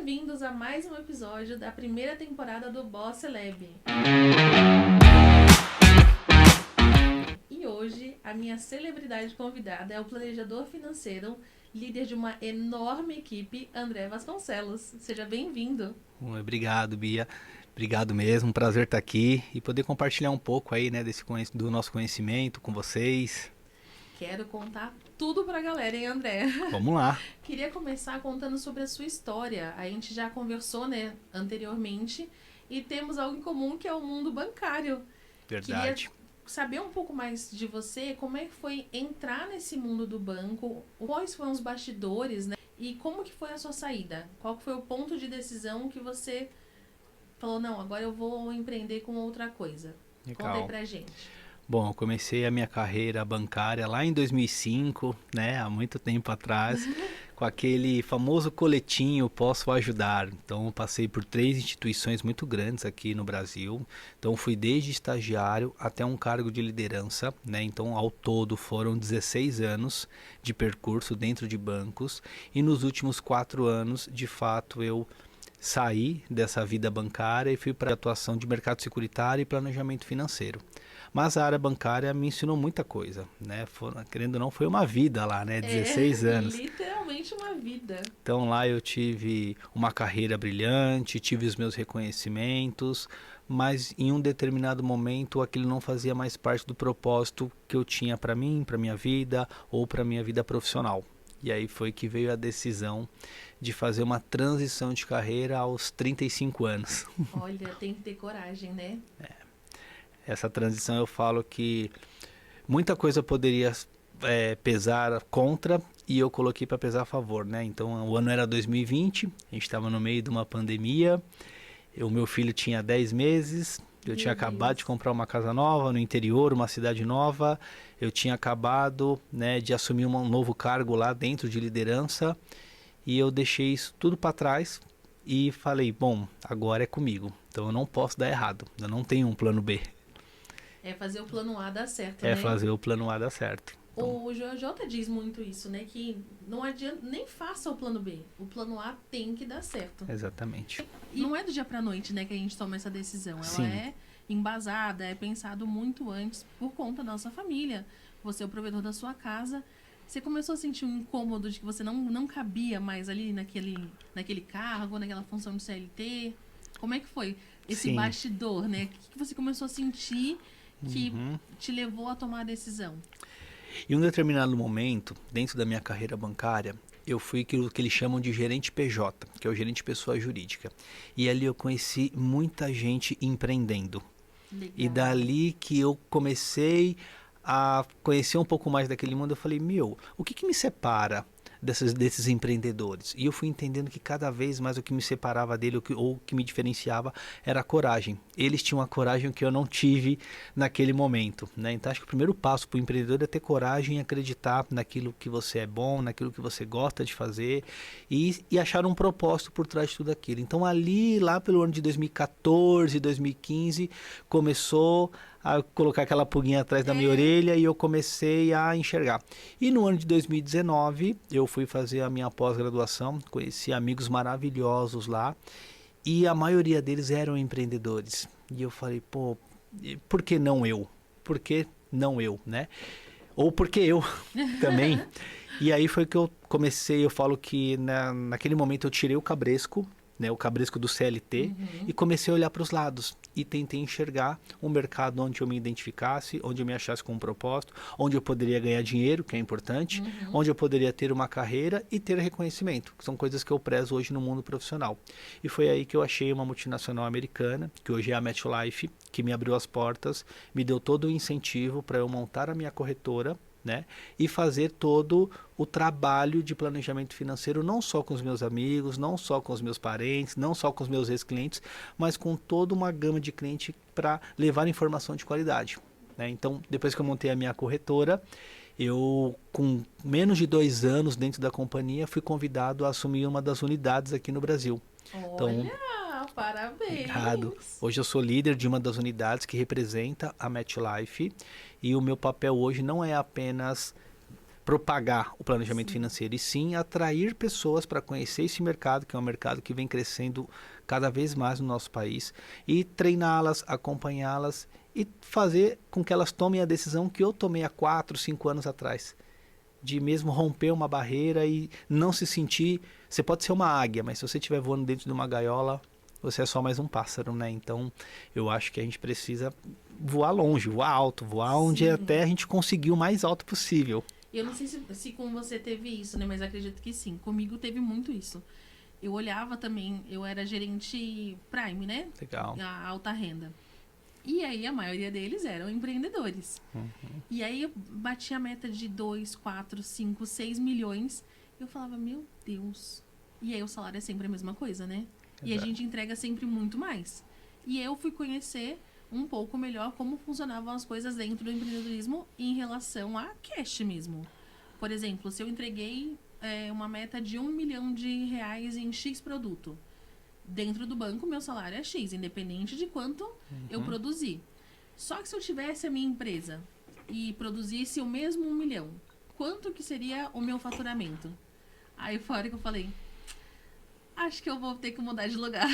bem-vindos a mais um episódio da primeira temporada do Boss Celeb. E hoje, a minha celebridade convidada é o planejador financeiro, líder de uma enorme equipe, André Vasconcelos. Seja bem-vindo. Obrigado, Bia. Obrigado mesmo, prazer estar aqui e poder compartilhar um pouco aí, né, do nosso conhecimento com vocês. Quero contar tudo pra galera, hein, André? Vamos lá. Queria começar contando sobre a sua história. A gente já conversou, né, anteriormente, e temos algo em comum que é o mundo bancário. Verdade. Queria saber um pouco mais de você, como é que foi entrar nesse mundo do banco, quais foram os bastidores, né? E como que foi a sua saída? Qual que foi o ponto de decisão que você falou, não, agora eu vou empreender com outra coisa? Conta aí pra gente. Bom, eu comecei a minha carreira bancária lá em 2005, né, há muito tempo atrás, com aquele famoso coletinho Posso Ajudar. Então, eu passei por 3 instituições muito grandes aqui no Brasil. Então, fui desde estagiário até um cargo de liderança, né? Então, ao todo foram 16 anos de percurso dentro de bancos. E nos últimos 4 anos, de fato, eu saí dessa vida bancária e fui para a atuação de mercado securitário e planejamento financeiro. Mas a área bancária me ensinou muita coisa, né? Querendo ou não, foi uma vida lá, né? 16 anos. Literalmente uma vida. Então lá eu tive uma carreira brilhante, tive os meus reconhecimentos, mas em um determinado momento aquilo não fazia mais parte do propósito que eu tinha para mim, para minha vida ou para minha vida profissional. E aí foi que veio a decisão de fazer uma transição de carreira aos 35 anos. Olha, tem que ter coragem, né? Essa transição eu falo que muita coisa poderia pesar contra e eu coloquei para pesar a favor, né? Então o ano era 2020, a gente estava no meio de uma pandemia, o meu filho tinha 10 meses, eu tinha acabado de comprar uma casa nova no interior, uma cidade nova, eu tinha acabado, né, de assumir um novo cargo lá dentro de liderança e eu deixei isso tudo para trás e falei, bom, agora é comigo, então eu não posso dar errado, eu não tenho um plano B. É fazer o plano A dar certo, É né? fazer o plano A dar certo. Então, O JJ diz muito isso, né? Que não adianta, nem faça o plano B. O plano A tem que dar certo. exatamente. E não é do dia pra noite, né, que a gente toma essa decisão. Ela Sim. é embasada, é pensado muito antes por conta da nossa família. Você é o provedor da sua casa. Você começou a sentir um incômodo de que você não cabia mais ali naquele cargo, naquela função de CLT? Como é que foi esse Sim. bastidor, né? O que você começou a sentir que te levou a tomar a decisão? Em um determinado momento, dentro da minha carreira bancária, eu fui aquilo que eles chamam de gerente PJ, que é o gerente pessoa jurídica. E ali eu conheci muita gente empreendendo. Legal. E dali que eu comecei a conhecer um pouco mais daquele mundo, eu falei, o que me separa desses empreendedores? E eu fui entendendo que cada vez mais o que me separava dele, ou o que me diferenciava, era a coragem. Eles tinham a coragem que eu não tive naquele momento, né? Então acho que o primeiro passo para o empreendedor é ter coragem e acreditar naquilo que você é bom, naquilo que você gosta de fazer e achar um propósito por trás de tudo aquilo. Então lá pelo ano de 2014, 2015, começou a colocar aquela pulguinha atrás da minha orelha e eu comecei a enxergar. E no ano de 2019, eu fui fazer a minha pós-graduação, conheci amigos maravilhosos lá e a maioria deles eram empreendedores. E eu falei, pô, por que não eu? Por que não eu, né? Ou porque eu também. E aí foi que eu comecei, eu falo que naquele momento eu tirei o cabresco, né, o cabresco do CLT, e comecei a olhar para os lados e tentei enxergar um mercado onde eu me identificasse, onde eu me achasse com um propósito, onde eu poderia ganhar dinheiro, que é importante, onde eu poderia ter uma carreira e ter reconhecimento, que são coisas que eu prezo hoje no mundo profissional. E foi aí que eu achei uma multinacional americana, que hoje é a MetLife, que me abriu as portas, me deu todo o incentivo para eu montar a minha corretora, né? E fazer todo o trabalho de planejamento financeiro, não só com os meus amigos, não só com os meus parentes, não só com os meus ex-clientes, mas com toda uma gama de clientes para levar informação de qualidade, né? Então, depois que eu montei a minha corretora, eu, com menos de 2 anos dentro da companhia, fui convidado a assumir uma das unidades aqui no Brasil. Olha, parabéns! Obrigado. Hoje eu sou líder de uma das unidades que representa a MetLife e o meu papel hoje não é apenas propagar o planejamento financeiro, e sim atrair pessoas para conhecer esse mercado, que é um mercado que vem crescendo cada vez mais no nosso país, e treiná-las, acompanhá-las e fazer com que elas tomem a decisão que eu tomei há 4, 5 anos atrás, de mesmo romper uma barreira e não se sentir... Você pode ser uma águia, mas se você estiver voando dentro de uma gaiola, você é só mais um pássaro, né? Então, eu acho que a gente precisa voar longe, voar alto, voar onde até a gente conseguir o mais alto possível. Eu não sei se com você teve isso, né? Mas acredito que sim. Comigo teve muito isso. Eu olhava também, eu era gerente Prime, né? Legal. A alta renda. E aí a maioria deles eram empreendedores. E aí eu batia a meta de 2, 4, 5, 6 milhões. Eu falava, meu Deus. E aí o salário é sempre a mesma coisa, né? E a gente entrega sempre muito mais. E eu fui conhecer um pouco melhor como funcionavam as coisas dentro do empreendedorismo em relação a cash mesmo. Por exemplo, se eu entreguei uma meta de R$1 milhão em X produto, dentro do banco meu salário é X, independente de quanto eu produzi. Só que se eu tivesse a minha empresa e produzisse o mesmo 1 milhão, quanto que seria o meu faturamento? Aí foi a hora que eu falei, acho que eu vou ter que mudar de lugar.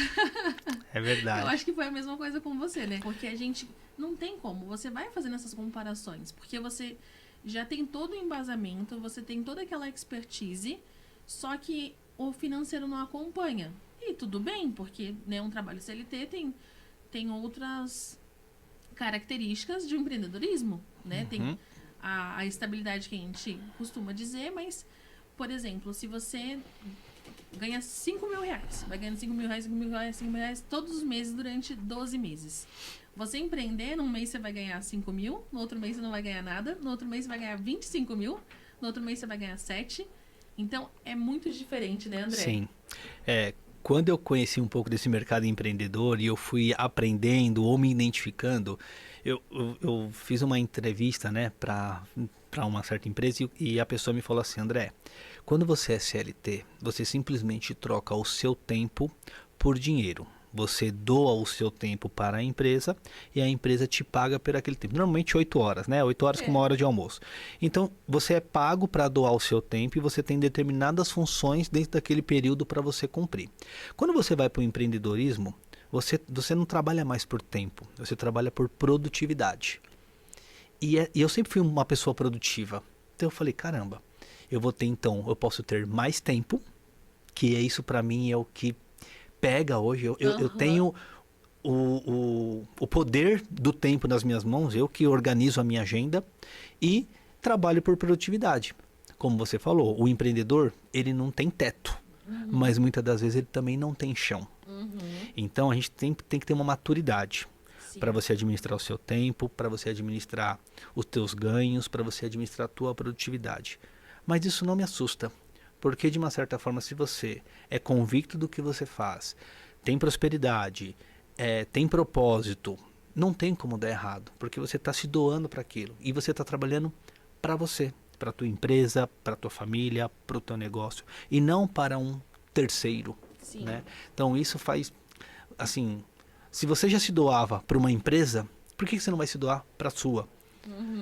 É verdade. Eu acho que foi a mesma coisa com você, né? Porque a gente não tem como. Você vai fazendo essas comparações. Porque você já tem todo o embasamento, você tem toda aquela expertise, só que o financeiro não acompanha. E tudo bem, porque né, um trabalho CLT tem outras características de empreendedorismo, né? Tem a estabilidade que a gente costuma dizer, mas, por exemplo, se você ganha R$5.000. Vai ganhando R$5.000 todos os meses durante 12 meses. Você empreender, num mês você vai ganhar 5 mil, no outro mês você não vai ganhar nada, no outro mês você vai ganhar 25 mil, no outro mês você vai ganhar 7. Então, é muito diferente, né, André? Sim. Quando eu conheci um pouco desse mercado empreendedor e eu fui aprendendo ou me identificando, eu fiz uma entrevista, né, para uma certa empresa e a pessoa me falou assim, André, quando você é CLT, você simplesmente troca o seu tempo por dinheiro. Você doa o seu tempo para a empresa e a empresa te paga por aquele tempo. Normalmente 8 horas, né? 8 horas com 1 hora de almoço. Então, você é pago para doar o seu tempo e você tem determinadas funções dentro daquele período para você cumprir. Quando você vai para o empreendedorismo, você não trabalha mais por tempo, você trabalha por produtividade. E eu sempre fui uma pessoa produtiva. Então eu falei, caramba, eu posso ter mais tempo, que é isso para mim é o que pega hoje. Eu tenho o poder do tempo nas minhas mãos, eu que organizo a minha agenda e trabalho por produtividade. Como você falou, o empreendedor, ele não tem teto, mas muitas das vezes ele também não tem chão. Então a gente tem que ter uma maturidade para você administrar o seu tempo, para você administrar os teus ganhos, para você administrar a tua produtividade. Mas isso não me assusta, porque de uma certa forma, se você é convicto do que você faz, tem prosperidade, tem propósito, não tem como dar errado, porque você está se doando para aquilo e você está trabalhando para você, para a tua empresa, para a tua família, para o teu negócio e não para um terceiro. Né? Então isso faz, assim, se você já se doava para uma empresa, por que você não vai se doar para a sua?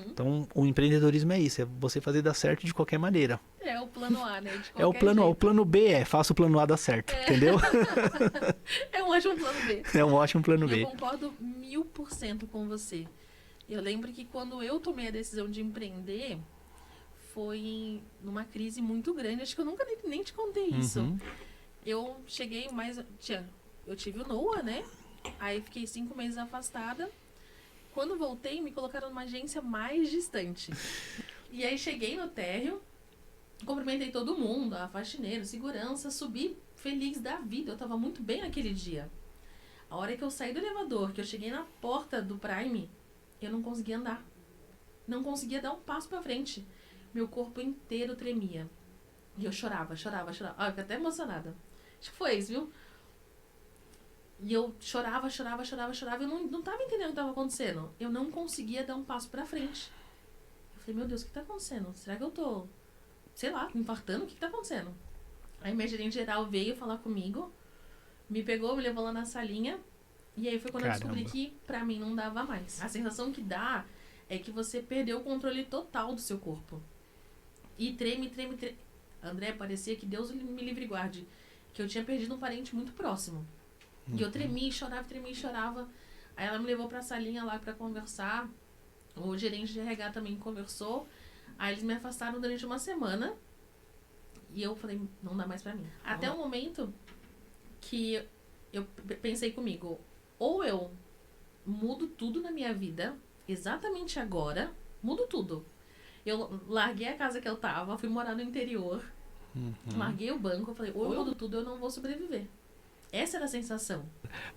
Então, o empreendedorismo é isso, é você fazer dar certo de qualquer maneira. É o plano A, né? De É o plano jeito. A. O plano B faça o plano A dar certo, entendeu? É um ótimo plano B. É um ótimo plano B. Eu concordo 1000% com você. Eu lembro que quando eu tomei a decisão de empreender, foi numa crise muito grande. Acho que eu nunca nem te contei isso. Eu cheguei eu tive o Noah, né? Aí fiquei 5 meses afastada. Quando voltei, me colocaram numa agência mais distante. E aí cheguei no térreo, cumprimentei todo mundo, a faxineira, segurança, subi feliz da vida. Eu tava muito bem naquele dia. A hora que eu saí do elevador, que eu cheguei na porta do Prime, eu não conseguia andar. Não conseguia dar um passo pra frente. Meu corpo inteiro tremia. E eu chorava. Ah, eu fiquei até emocionada. Acho que foi isso, viu? E eu chorava. Eu não tava entendendo o que tava acontecendo. Eu não conseguia dar um passo pra frente. Eu falei, meu Deus, o que tá acontecendo? Será que eu tô, sei lá, me infartando? O que tá acontecendo? Aí minha gerente geral veio falar comigo, me pegou, me levou lá na salinha. E aí foi quando eu descobri que pra mim não dava mais. A sensação que dá é que você perdeu o controle total do seu corpo. E treme. André, parecia que Deus me livre e guarde. Que eu tinha perdido um parente muito próximo. E eu tremia e chorava. Aí ela me levou pra salinha lá pra conversar. O gerente de RH também conversou. Aí eles me afastaram durante uma semana. E eu falei, não dá mais pra mim. Até o momento que eu pensei comigo, ou eu mudo tudo na minha vida, exatamente agora, mudo tudo. Eu larguei a casa que eu tava, fui morar no interior, larguei o banco, eu falei, ou eu mudo tudo, eu não vou sobreviver. Essa era a sensação.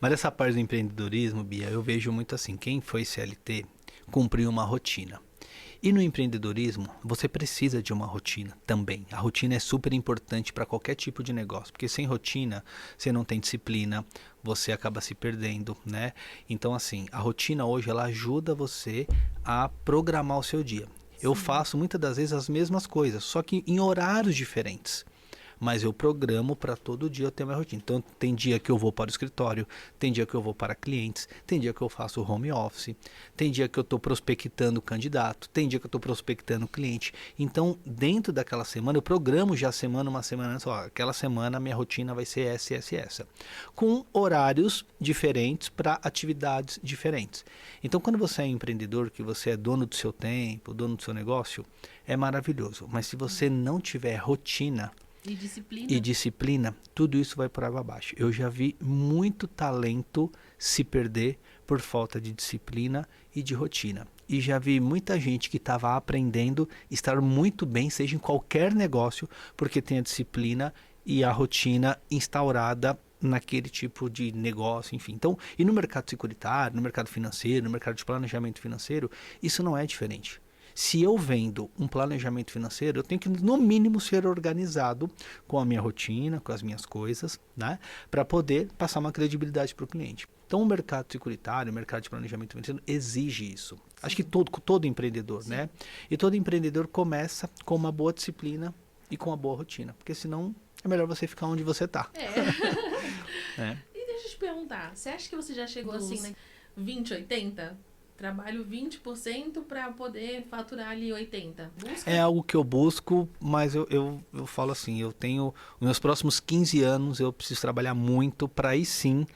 Mas essa parte do empreendedorismo, Bia, eu vejo muito assim, quem foi CLT cumpriu uma rotina. E no empreendedorismo, você precisa de uma rotina também. A rotina é super importante para qualquer tipo de negócio, porque sem rotina, você não tem disciplina, você acaba se perdendo, né? Então, assim, a rotina hoje, ela ajuda você a programar o seu dia. Eu faço muitas das vezes as mesmas coisas, só que em horários diferentes. Mas eu programo para todo dia eu ter minha rotina. Então, tem dia que eu vou para o escritório, tem dia que eu vou para clientes, tem dia que eu faço home office, tem dia que eu estou prospectando candidato, tem dia que eu estou prospectando cliente. Então, dentro daquela semana, eu programo já a semana, uma semana antes, ó, aquela semana a minha rotina vai ser essa, com horários diferentes para atividades diferentes. Então, quando você é empreendedor, que você é dono do seu tempo, dono do seu negócio, é maravilhoso. Mas se você não tiver rotina, e disciplina, tudo isso vai por água abaixo. Eu já vi muito talento se perder por falta de disciplina e de rotina. E já vi muita gente que estava aprendendo estar muito bem, seja em qualquer negócio, porque tem a disciplina e a rotina instaurada naquele tipo de negócio, enfim. Então, e no mercado securitário, no mercado financeiro, no mercado de planejamento financeiro, isso não é diferente. Se eu vendo um planejamento financeiro, eu tenho que, no mínimo, ser organizado com a minha rotina, com as minhas coisas, né? Para poder passar uma credibilidade para o cliente. Então, o mercado securitário, o mercado de planejamento financeiro exige isso. Acho que todo empreendedor, né? E todo empreendedor começa com uma boa disciplina e com uma boa rotina. Porque senão é melhor você ficar onde você está. E deixa eu te perguntar, você acha que você já chegou assim, né? 20-80? Trabalho 20% para poder faturar ali 80%. Busca? É algo que eu busco, mas eu falo assim, eu tenho, nos meus próximos 15 anos, eu preciso trabalhar muito para aí sim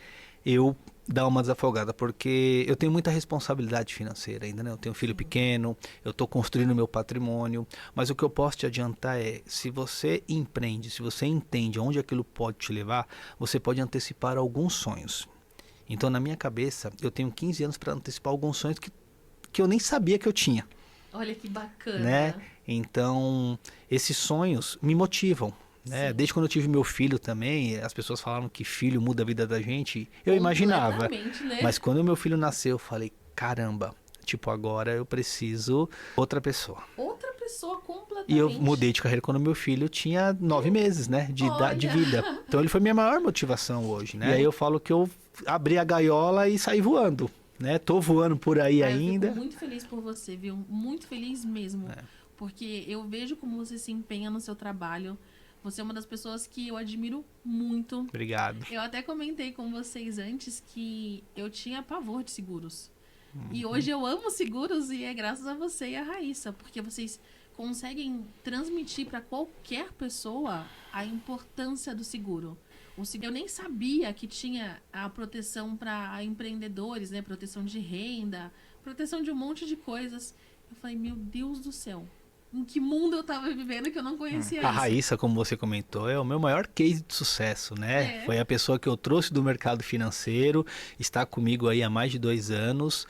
eu dar uma desafogada, porque eu tenho muita responsabilidade financeira ainda, né? Eu tenho um filho pequeno, eu estou construindo meu patrimônio, mas o que eu posso te adiantar é, se você empreende, se você entende onde aquilo pode te levar, você pode antecipar alguns sonhos. Então, na minha cabeça, eu tenho 15 anos para antecipar alguns sonhos que eu nem sabia que eu tinha. Olha que bacana. Né? Então, esses sonhos me motivam. Né? Desde quando eu tive meu filho também, as pessoas falavam que filho muda a vida da gente. Eu imaginava. Né? Mas quando o meu filho nasceu, eu falei, caramba, tipo, agora eu preciso outra pessoa. Outra pessoa completamente. E eu mudei de carreira quando meu filho tinha 9 meses, né? De vida. Então ele foi minha maior motivação hoje, né? E aí eu falo que eu abri a gaiola e saí voando, né? Tô voando por aí ainda. Eu fico muito feliz por você, viu? Muito feliz mesmo. Porque eu vejo como você se empenha no seu trabalho. Você é uma das pessoas que eu admiro muito. Obrigado. Eu até comentei com vocês antes que eu tinha pavor de seguros. E hoje eu amo seguros e é graças a você e a Raíssa, porque vocês conseguem transmitir para qualquer pessoa a importância do seguro. Eu nem sabia que tinha a proteção para empreendedores, né? Proteção de renda, proteção de um monte de coisas. Eu falei, meu Deus do céu, em que mundo eu estava vivendo que eu não conhecia isso? A Raíssa, como você comentou, é o meu maior case de sucesso, né? Foi a pessoa que eu trouxe do mercado financeiro, está comigo aí há mais de 2 anos.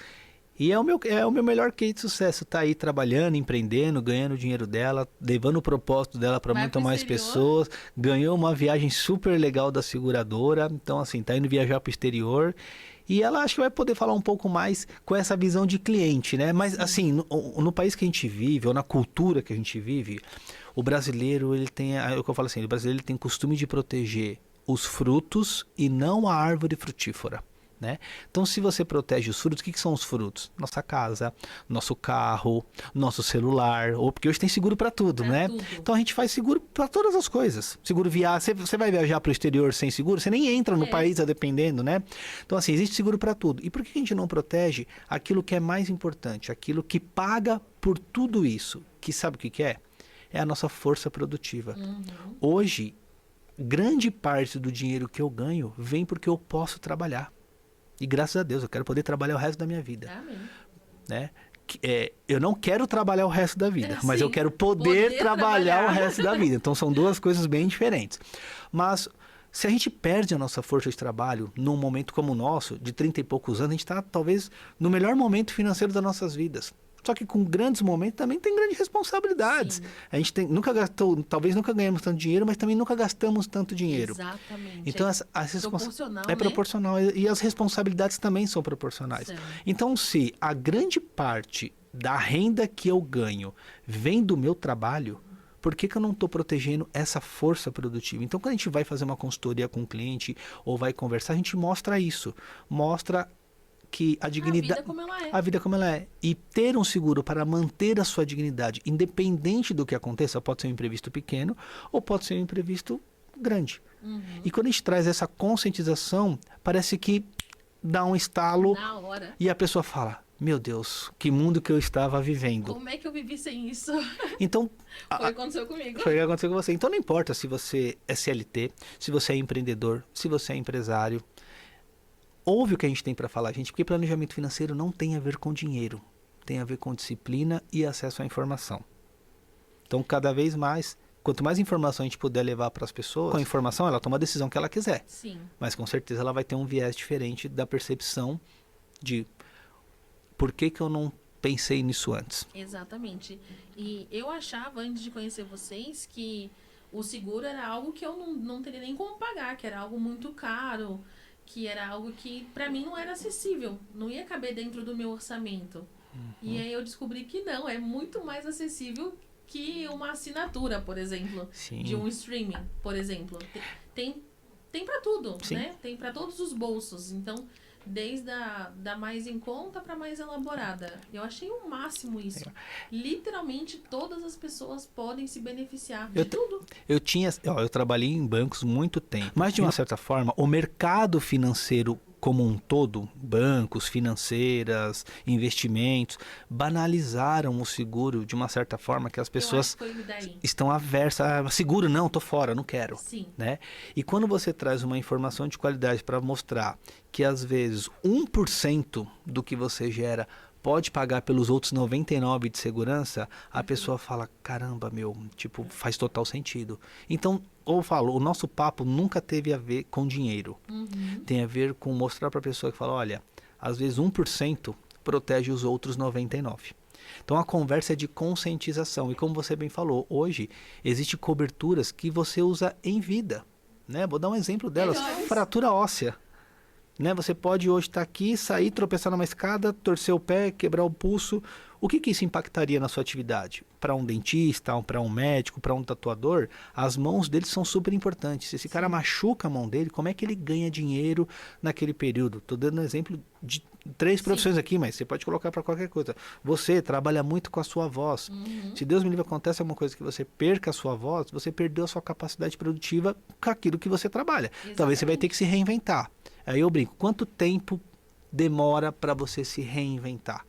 E é o meu melhor case de sucesso, tá aí trabalhando, empreendendo, ganhando o dinheiro dela, levando o propósito dela para muito mais pessoas, ganhou uma viagem super legal da seguradora, então assim, tá indo viajar para o exterior, e ela acho que vai poder falar um pouco mais com essa visão de cliente, né? Mas assim, no país que a gente vive, ou na cultura que a gente vive, o brasileiro, ele tem, é o que eu falo assim, o brasileiro ele tem costume de proteger os frutos e não a árvore frutífera. Né? Então, se você protege os frutos, o que são os frutos? Nossa casa, nosso carro, nosso celular, ou porque hoje tem seguro para tudo, né? Tudo. Então a gente faz seguro para todas as coisas. Seguro viagem, você vai viajar para o exterior sem seguro, você nem entra no país, dependendo, né? Então assim, existe seguro para tudo. E por que a gente não protege aquilo que é mais importante, aquilo que paga por tudo isso? Que sabe o que é? é a nossa força produtiva. Uhum. Hoje, grande parte do dinheiro que eu ganho vem porque eu posso trabalhar. E graças a Deus, eu quero poder trabalhar o resto da minha vida. Amém. Né? Eu não quero trabalhar o resto da vida, mas Sim, eu quero poder trabalhar o trabalhar. resto da vida. Então são duas coisas bem diferentes. Mas se a gente perde a nossa força de trabalho num momento como o nosso, de 30 e poucos anos, a gente está talvez no melhor momento financeiro das nossas vidas. Só que com grandes momentos também tem grandes responsabilidades. Sim. A gente nunca gastou, talvez nunca ganhamos tanto dinheiro, mas também nunca gastamos tanto dinheiro. Exatamente. Então Proporcional, é proporcional, e as responsabilidades também são proporcionais. Sim. Então, se a grande parte da renda que eu ganho vem do meu trabalho, por que eu não estou protegendo essa força produtiva? Então, quando a gente vai fazer uma consultoria com o cliente ou vai conversar, a gente mostra isso. Mostra que a dignidade, A vida como ela é. a vida como ela é. E ter um seguro para manter a sua dignidade, independente do que aconteça, pode ser um imprevisto pequeno ou pode ser um imprevisto grande. Uhum. E quando a gente traz essa conscientização, parece que dá um estalo Na hora. e a pessoa fala: meu Deus, que mundo que eu estava vivendo. Como é que eu vivi sem isso? Então, Foi o que aconteceu comigo. foi o que aconteceu com você. Então não importa se você é CLT, se você é empreendedor, se você é empresário. Ouve o que a gente tem para falar, gente, porque planejamento financeiro não tem a ver com dinheiro. Tem a ver com disciplina e acesso à informação. Então, cada vez mais, quanto mais informação a gente puder levar para as pessoas, com a informação ela toma a decisão que ela quiser. Sim. Mas com certeza ela vai ter um viés diferente da percepção de por que eu não pensei nisso antes. Exatamente. E eu achava, antes de conhecer vocês, que o seguro era algo que eu não teria nem como pagar, que era algo muito caro, que era algo que pra mim não era acessível, não ia caber dentro do meu orçamento. E aí eu descobri que não, é muito mais acessível que uma assinatura, por exemplo, Sim. de um streaming, por exemplo. Tem para tudo, Sim. né? Tem para todos os bolsos. Então, desde da mais em conta para mais elaborada. Eu achei o máximo isso. Literalmente todas as pessoas podem se beneficiar de tudo. Eu trabalhei em bancos muito tempo, mas de uma certa forma, o mercado financeiro como um todo, bancos, financeiras, investimentos, banalizaram o seguro de uma certa forma que as pessoas Eu acho que foi daí. estão aversas. Ah, seguro não, tô fora, não quero. Sim. Né? E quando você traz uma informação de qualidade para mostrar que às vezes 1% do que você gera pode pagar pelos outros 99% de segurança, a pessoa fala: caramba, meu, tipo, faz total sentido. Então, ou falo, o nosso papo nunca teve a ver com dinheiro. Uhum. Tem a ver com mostrar para a pessoa que fala: olha, às vezes 1% protege os outros 99%. Então a conversa é de conscientização. E como você bem falou, hoje existem coberturas que você usa em vida. Né? Vou dar um exemplo delas. Fratura óssea. Né? Você pode hoje estar aqui, sair, tropeçar numa escada, torcer o pé, quebrar o pulso. O que isso impactaria na sua atividade? Para um dentista, para um médico, para um tatuador, as mãos dele são super importantes. Se esse cara machuca a mão dele, como é que ele ganha dinheiro naquele período? Estou dando um exemplo de 3 profissões aqui, mas você pode colocar para qualquer coisa. Você trabalha muito com a sua voz. Uhum. Se Deus me livre, acontece alguma coisa que você perca a sua voz, você perdeu a sua capacidade produtiva com aquilo que você trabalha. Exatamente. Talvez você vai ter que se reinventar. Aí eu brinco, quanto tempo demora para você se reinventar?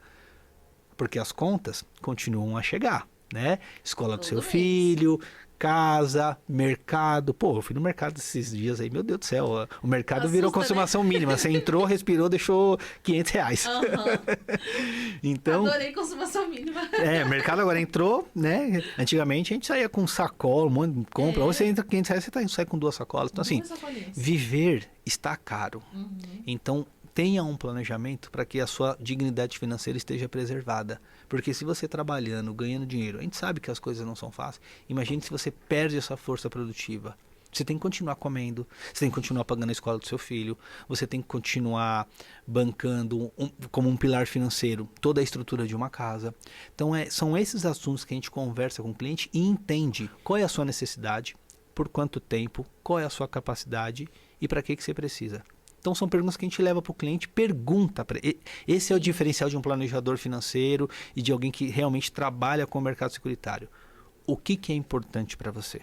Porque as contas continuam a chegar, né? Escola do seu filho, casa, mercado. Pô, eu fui no mercado esses dias aí, meu Deus do céu, o mercado virou consumação mínima. Você entrou, respirou, deixou R$500. Uhum. Então, adorei consumação mínima. o mercado agora entrou, né? Antigamente a gente saía com sacola, um monte de compra. Hoje você entra com R$500, você sai com 2 sacolas. Então, assim, viver está caro. Uhum. Então, tenha um planejamento para que a sua dignidade financeira esteja preservada. Porque se você trabalhando, ganhando dinheiro, a gente sabe que as coisas não são fáceis. Imagine se você perde essa força produtiva. Você tem que continuar comendo, você tem que continuar pagando a escola do seu filho, você tem que continuar bancando como um pilar financeiro toda a estrutura de uma casa. Então, são esses assuntos que a gente conversa com o cliente e entende qual é a sua necessidade, por quanto tempo, qual é a sua capacidade e para que você precisa. Então são perguntas que a gente leva para o cliente, pergunta para ele. Esse é o diferencial de um planejador financeiro e de alguém que realmente trabalha com o mercado securitário. O que é importante para você?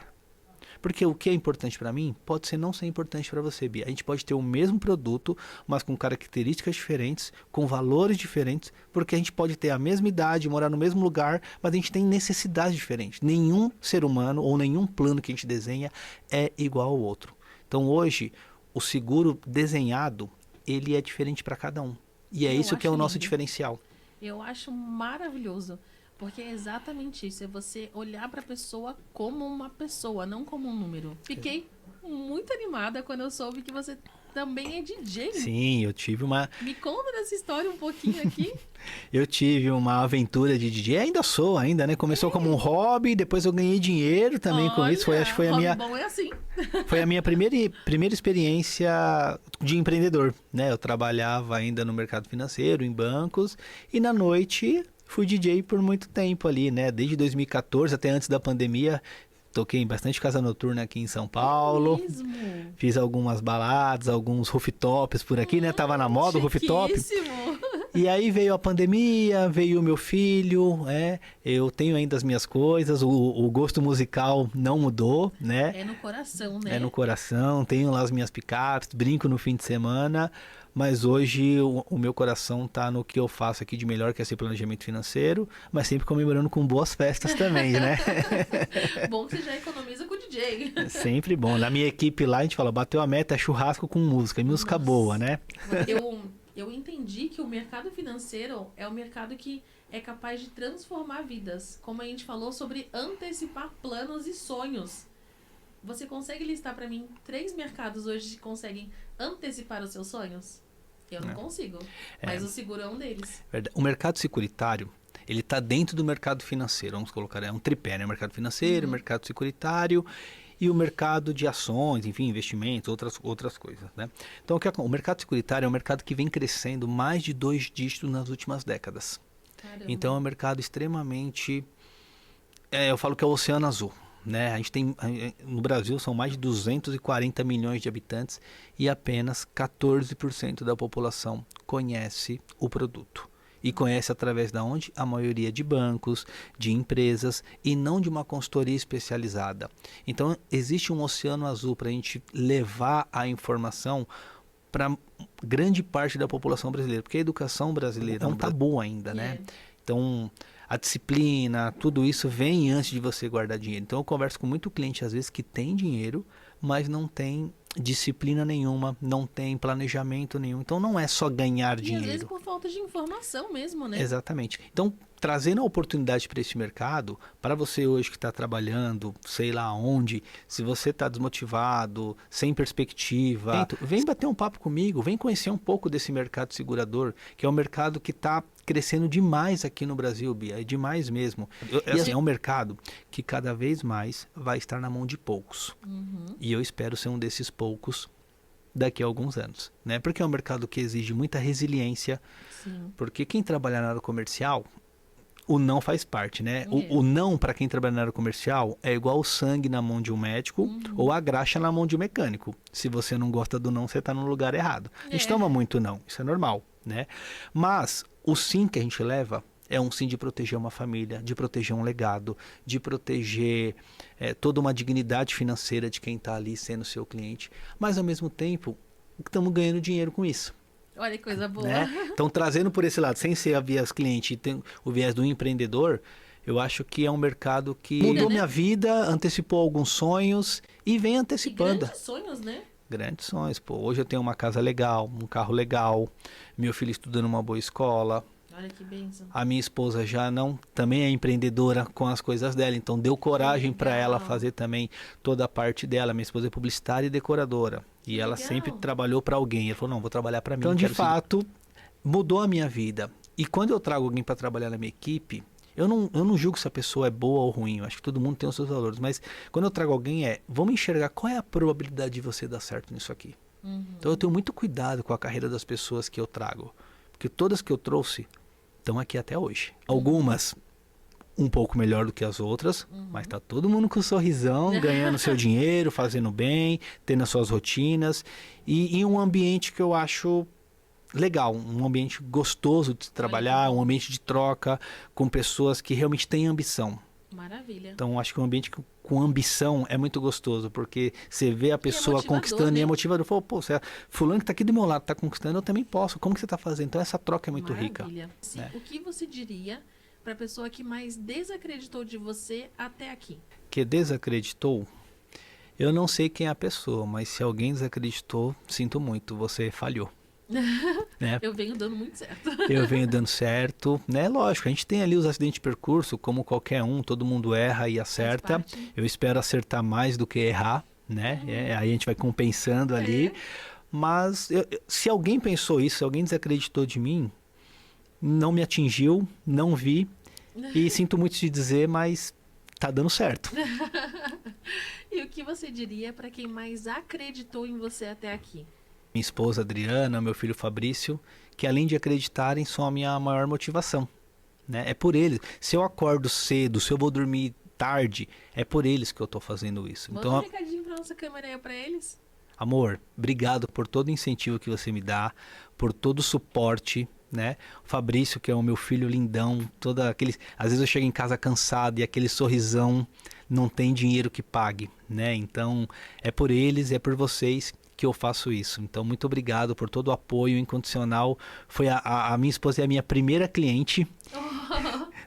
Porque o que é importante para mim pode não ser importante para você, Bia. A gente pode ter o mesmo produto, mas com características diferentes, com valores diferentes, porque a gente pode ter a mesma idade, morar no mesmo lugar, mas a gente tem necessidades diferentes. Nenhum ser humano ou nenhum plano que a gente desenha é igual ao outro. Então hoje, o seguro desenhado, ele é diferente para cada um. E é isso que é o nosso diferencial. Eu acho maravilhoso, porque é exatamente isso, é você olhar para a pessoa como uma pessoa, não como um número. Fiquei muito animada quando eu soube que você também é DJ. Sim, eu tive uma... Me conta dessa história um pouquinho aqui. Eu tive uma aventura de DJ, ainda sou, né? Começou como um hobby, depois eu ganhei dinheiro também com isso. Acho que foi a minha... bom é assim. Foi a minha primeira experiência de empreendedor, né? Eu trabalhava ainda no mercado financeiro, em bancos, e na noite fui DJ por muito tempo ali, né? Desde 2014 até antes da pandemia, toquei em bastante casa noturna aqui em São Paulo. É mesmo? Fiz algumas baladas, alguns rooftops por aqui, né? Tava na moda o rooftop. E aí veio a pandemia, veio o meu filho, eu tenho ainda as minhas coisas, o gosto musical não mudou, né? É no coração, né? É no coração, tenho lá as minhas picapes, brinco no fim de semana, mas hoje o meu coração tá no que eu faço aqui de melhor, que é ser planejamento financeiro, mas sempre comemorando com boas festas também, né? Bom que você já economiza com o DJ. Sempre bom. Na minha equipe lá, a gente fala, bateu a meta, é churrasco com música, e música boa, né? Eu entendi que o mercado financeiro é o mercado que é capaz de transformar vidas. Como a gente falou sobre antecipar planos e sonhos. Você consegue listar para mim 3 mercados hoje que conseguem antecipar os seus sonhos? Eu não consigo, mas o seguro é um deles. Verdade. O mercado securitário, ele está dentro do mercado financeiro. Vamos colocar, é um tripé, né? Mercado financeiro, mercado securitário e o mercado de ações, enfim, investimentos, outras coisas, né? Então, o mercado securitário é um mercado que vem crescendo mais de 2 dígitos nas últimas décadas. Caramba. Então, é um mercado extremamente... eu falo que é o oceano azul, né? A gente tem, no Brasil, são mais de 240 milhões de habitantes e apenas 14% da população conhece o produto. E conhece através da onde? A maioria de bancos, de empresas e não de uma consultoria especializada. Então, existe um oceano azul para a gente levar a informação para grande parte da população brasileira. Porque a educação brasileira é um tabu ainda, né? Então, a disciplina, tudo isso vem antes de você guardar dinheiro. Então, eu converso com muito cliente, às vezes, que tem dinheiro, mas não tem disciplina nenhuma, não tem planejamento nenhum. Então não é só ganhar dinheiro. E às vezes por falta de informação mesmo, né? Exatamente. Então, trazendo a oportunidade para esse mercado, para você hoje que está trabalhando, sei lá onde, se você está desmotivado, sem perspectiva, vem bater um papo comigo, vem conhecer um pouco desse mercado segurador, que é um mercado que está crescendo demais aqui no Brasil, Bia, é demais mesmo. E assim, é um mercado que cada vez mais vai estar na mão de poucos. E eu espero ser um desses poucos daqui a alguns anos, né? Porque é um mercado que exige muita resiliência. Sim. Porque quem trabalha na área comercial, o não faz parte, né? O não, para quem trabalha na área comercial, é igual o sangue na mão de um médico ou a graxa na mão de um mecânico. Se você não gosta do não, você está no lugar errado. A gente toma muito não, isso é normal, né? Mas o sim que a gente leva é um sim de proteger uma família, de proteger um legado, de proteger toda uma dignidade financeira de quem está ali sendo seu cliente. Mas, ao mesmo tempo, estamos ganhando dinheiro com isso. Olha que coisa boa. Né? Então, trazendo por esse lado, sem ser a viés cliente e tem o viés do empreendedor, eu acho que é um mercado que mudou minha vida, antecipou alguns sonhos e vem antecipando. E grandes sonhos, né? Grandes sonhos. Pô, hoje eu tenho uma casa legal, um carro legal, meu filho estuda numa boa escola. Olha que bênção. A minha esposa já também é empreendedora com as coisas dela, então deu coragem para ela fazer também toda a parte dela. Minha esposa é publicitária e decoradora. E ela sempre trabalhou para alguém. Ela falou, não, vou trabalhar para mim. Então, de fato, mudou a minha vida. E quando eu trago alguém para trabalhar na minha equipe, eu não julgo se a pessoa é boa ou ruim. Eu acho que todo mundo tem os seus valores. Mas quando eu trago alguém, vamos enxergar qual é a probabilidade de você dar certo nisso aqui. Então, eu tenho muito cuidado com a carreira das pessoas que eu trago. Porque todas que eu trouxe estão aqui até hoje. Algumas um pouco melhor do que as outras, mas tá todo mundo com um sorrisão, ganhando seu dinheiro, fazendo bem, tendo as suas rotinas e em um ambiente que eu acho legal, um ambiente gostoso de trabalhar, um ambiente de troca com pessoas que realmente têm ambição. Maravilha. Então, acho que um ambiente com ambição é muito gostoso, porque você vê a pessoa conquistando, né? E é motivador. Pô, fulano que tá aqui do meu lado tá conquistando, eu também posso. Como que você tá fazendo? Então, essa troca é muito rica. Maravilha. Né? O que você diria para a pessoa que mais desacreditou de você até aqui? Que desacreditou? Eu não sei quem é a pessoa, mas se alguém desacreditou, sinto muito, você falhou. Né? Eu venho dando muito certo. Eu venho dando certo, né? Lógico, a gente tem ali os acidentes de percurso, como qualquer um, todo mundo erra e acerta. Eu espero acertar mais do que errar, né? Aí a gente vai compensando ali. Mas se alguém pensou isso, se alguém desacreditou de mim, não me atingiu, não vi. E sinto muito te dizer, mas tá dando certo. E o que você diria para quem mais acreditou em você até aqui? Minha esposa Adriana, meu filho Fabrício, que além de acreditarem, são a minha maior motivação. Né? É por eles. Se eu acordo cedo, se eu vou dormir tarde, é por eles que eu tô fazendo isso. Manda então, um recadinho pra nossa câmera aí pra eles. Amor, obrigado por todo o incentivo que você me dá, por todo o suporte, né? O Fabrício, que é o meu filho lindão, às vezes eu chego em casa cansado e aquele sorrisão não tem dinheiro que pague, né? Então, é por eles, é por vocês que eu faço isso. Então, muito obrigado por todo o apoio incondicional. Foi a minha esposa é a minha primeira cliente,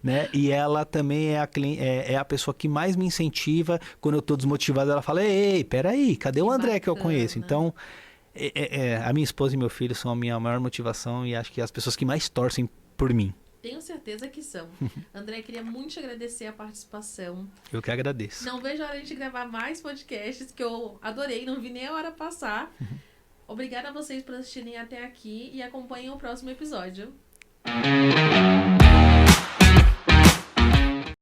né? E ela também é a pessoa que mais me incentiva. Quando eu tô desmotivado, ela fala, ei, peraí, cadê o André que eu conheço? Então, a minha esposa e meu filho são a minha maior motivação e acho que as pessoas que mais torcem por mim. Tenho certeza que são. André, queria muito te agradecer a participação. Eu que agradeço. Não vejo a hora de gravar mais podcasts, que eu adorei, não vi nem a hora passar. Obrigada a vocês por assistirem até aqui e acompanhem o próximo episódio.